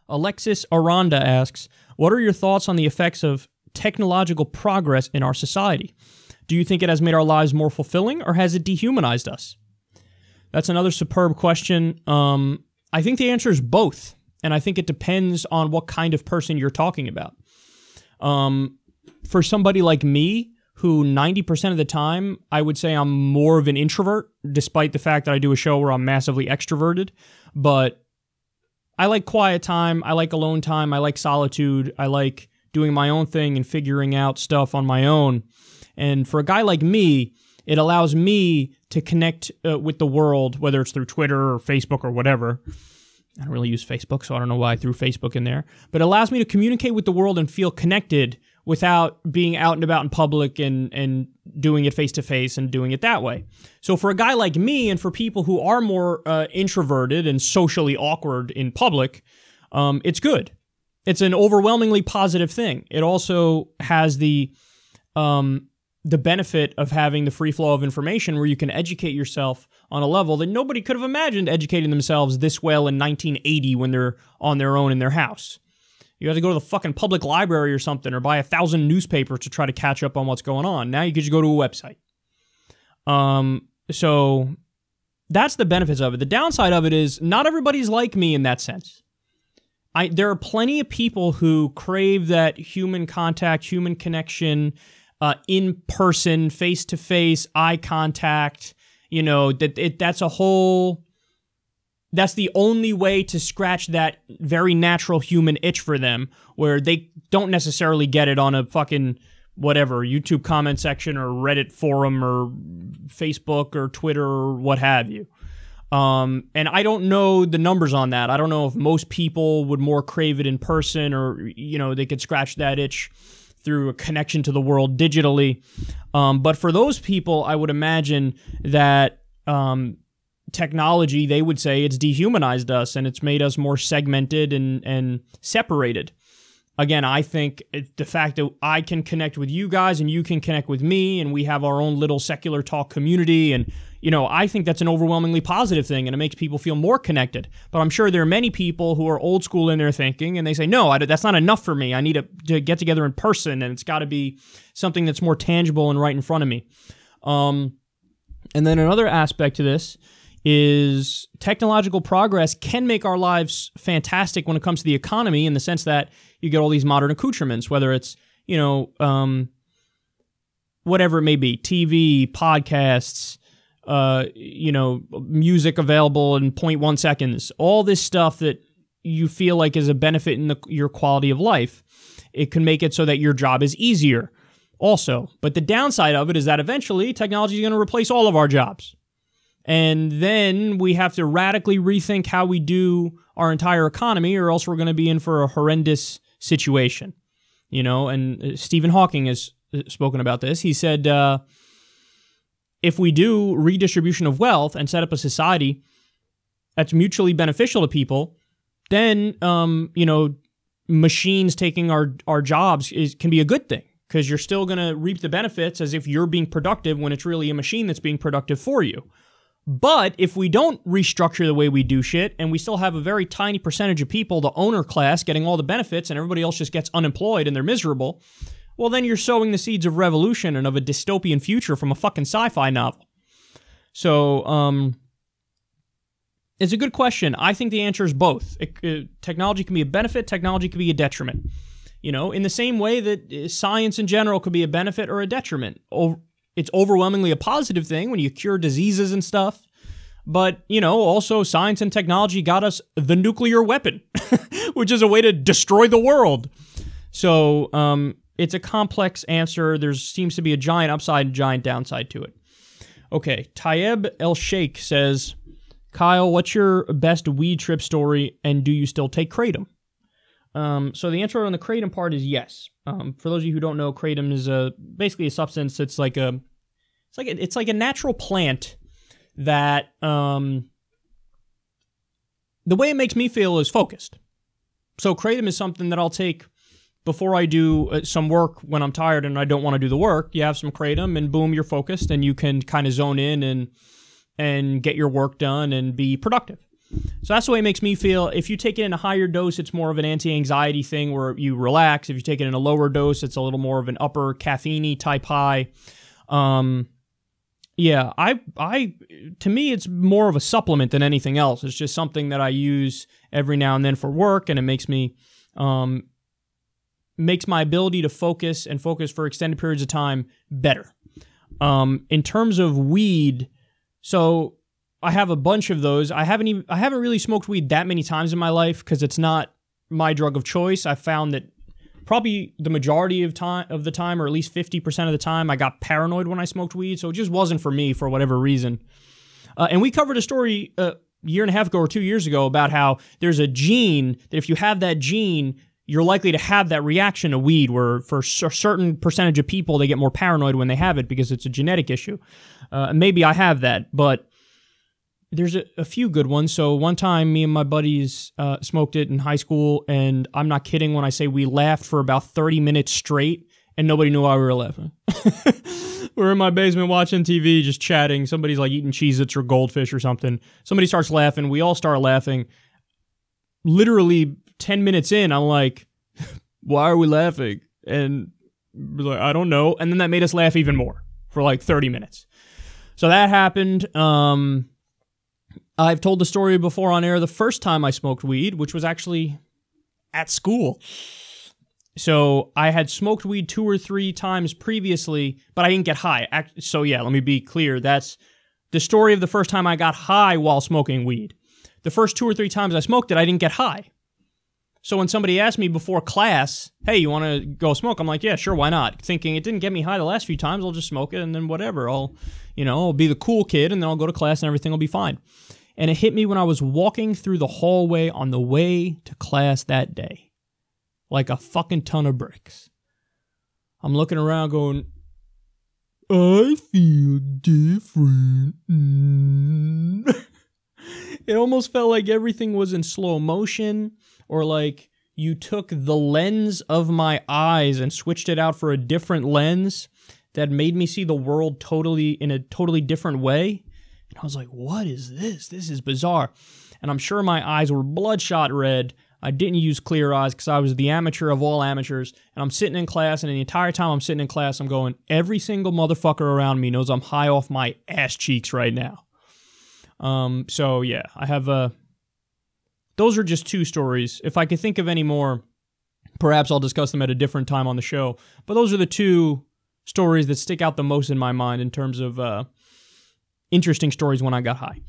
Alexis Aranda asks, what are your thoughts on the effects of technological progress in our society? Do you think it has made our lives more fulfilling, or has it dehumanized us? That's another superb question. I think the answer is both, and I think it depends on what kind of person you're talking about. For somebody like me, who 90% of the time, I would say I'm more of an introvert, despite the fact that I do a show where I'm massively extroverted. But I like quiet time, I like alone time, I like solitude, I like doing my own thing and figuring out stuff on my own. And for a guy like me, it allows me to connect with the world, whether it's through Twitter or Facebook or whatever. I don't really use Facebook, so I don't know why I threw Facebook in there. But it allows me to communicate with the world and feel connected without being out and about in public and doing it face-to-face and doing it that way. So for a guy like me, and for people who are more introverted and socially awkward in public, it's good. It's an overwhelmingly positive thing. It also has the benefit of having the free flow of information where you can educate yourself on a level that nobody could have imagined educating themselves this well in 1980 when they're on their own in their house. You have to go to the fucking public library or something, or buy 1,000 newspapers to try to catch up on what's going on. Now you can just go to a website. So that's the benefits of it. The downside of it is not everybody's like me in that sense. There are plenty of people who crave that human contact, human connection, in person, face to face, eye contact. You know, that's a whole. That's the only way to scratch that very natural human itch for them, where they don't necessarily get it on a fucking whatever YouTube comment section or Reddit forum or Facebook or Twitter or what have you. And I don't know the numbers on that. I don't know if most people would more crave it in person, or, you know, they could scratch that itch through a connection to the world digitally. But for those people, I would imagine that technology, they would say it's dehumanized us and it's made us more segmented and separated. Again, I think the fact that I can connect with you guys and you can connect with me, and we have our own little secular talk community, and, you know, I think that's an overwhelmingly positive thing, and it makes people feel more connected. But I'm sure there are many people who are old school in their thinking, and they say, no, that's not enough for me. I need to get together in person, and it's got to be something that's more tangible and right in front of me. And then another aspect to this is technological progress can make our lives fantastic when it comes to the economy, in the sense that you get all these modern accoutrements, whether it's, you know, whatever it may be, TV, podcasts, you know, music available in 0.1 seconds, all this stuff that you feel like is a benefit in your quality of life. It can make it so that your job is easier also. But the downside of it is that eventually technology is going to replace all of our jobs. And then we have to radically rethink how we do our entire economy, or else we're going to be in for a horrendous situation. You know, and Stephen Hawking has spoken about this. He said, if we do redistribution of wealth and set up a society that's mutually beneficial to people, then, you know, machines taking our jobs can be a good thing, because you're still going to reap the benefits as if you're being productive when it's really a machine that's being productive for you. But if we don't restructure the way we do shit, and we still have a very tiny percentage of people, the owner class, getting all the benefits, and everybody else just gets unemployed and they're miserable, well, then you're sowing the seeds of revolution and of a dystopian future from a fucking sci-fi novel. So, it's a good question. I think the answer is both. Technology can be a benefit, technology can be a detriment. You know, in the same way that science in general could be a benefit or a detriment. It's overwhelmingly a positive thing when you cure diseases and stuff. But, you know, also science and technology got us the nuclear weapon, which is a way to destroy the world. So it's a complex answer. There seems to be a giant upside and giant downside to it. Okay, Tayeb El Sheikh says, Kyle, what's your best weed trip story, and do you still take kratom? So the answer on the kratom part is yes. For those of you who don't know, kratom is basically a substance. It's like a natural plant that the way it makes me feel is focused. So kratom is something that I'll take before I do some work when I'm tired and I don't want to do the work. You have some kratom, and boom, you're focused, and you can kind of zone in and get your work done and be productive. So that's the way it makes me feel. If you take it in a higher dose, it's more of an anti-anxiety thing where you relax. If you take it in a lower dose, it's a little more of an upper caffeine-y type high. Yeah, to me, it's more of a supplement than anything else. It's just something that I use every now and then for work, and it makes me, makes my ability to focus and focus for extended periods of time better. In terms of weed, so I have a bunch of those. I haven't really smoked weed that many times in my life because it's not my drug of choice. I found that probably the majority of the time, or at least 50% of the time, I got paranoid when I smoked weed, so it just wasn't for me for whatever reason. And we covered a story a year and a half ago or 2 years ago about how there's a gene that if you have that gene, you're likely to have that reaction to weed, where for a certain percentage of people, they get more paranoid when they have it because it's a genetic issue. Maybe I have that, but there's a few good ones. So one time, me and my buddies smoked it in high school, and I'm not kidding when I say we laughed for about 30 minutes straight, and nobody knew why we were laughing. We're in my basement watching TV, just chatting. Somebody's like eating Cheez-Its or Goldfish or something. Somebody starts laughing. We all start laughing. Literally 10 minutes in, I'm like, why are we laughing? And we're like, I don't know. And then that made us laugh even more for like 30 minutes. So that happened. I've told the story before on air. The first time I smoked weed, which was actually at school. So I had smoked weed 2 or 3 times previously, but I didn't get high. So yeah, let me be clear. That's the story of the first time I got high while smoking weed. The first 2 or 3 times I smoked it, I didn't get high. So when somebody asked me before class, hey, you want to go smoke? I'm like, yeah, sure, why not? Thinking it didn't get me high the last few times, I'll just smoke it and then whatever. I'll be the cool kid and then I'll go to class and everything will be fine. And it hit me when I was walking through the hallway on the way to class that day. Like a fucking ton of bricks. I'm looking around going, I feel different. It almost felt like everything was in slow motion, or like you took the lens of my eyes and switched it out for a different lens that made me see the world in a totally different way. And I was like, what is this? This is bizarre. And I'm sure my eyes were bloodshot red. I didn't use clear eyes because I was the amateur of all amateurs. And I'm sitting in class, and the entire time I'm sitting in class, I'm going, every single motherfucker around me knows I'm high off my ass cheeks right now. So yeah, I have those are just 2 stories. If I could think of any more, perhaps I'll discuss them at a different time on the show. But those are the 2 stories that stick out the most in my mind in terms of interesting stories when I got high.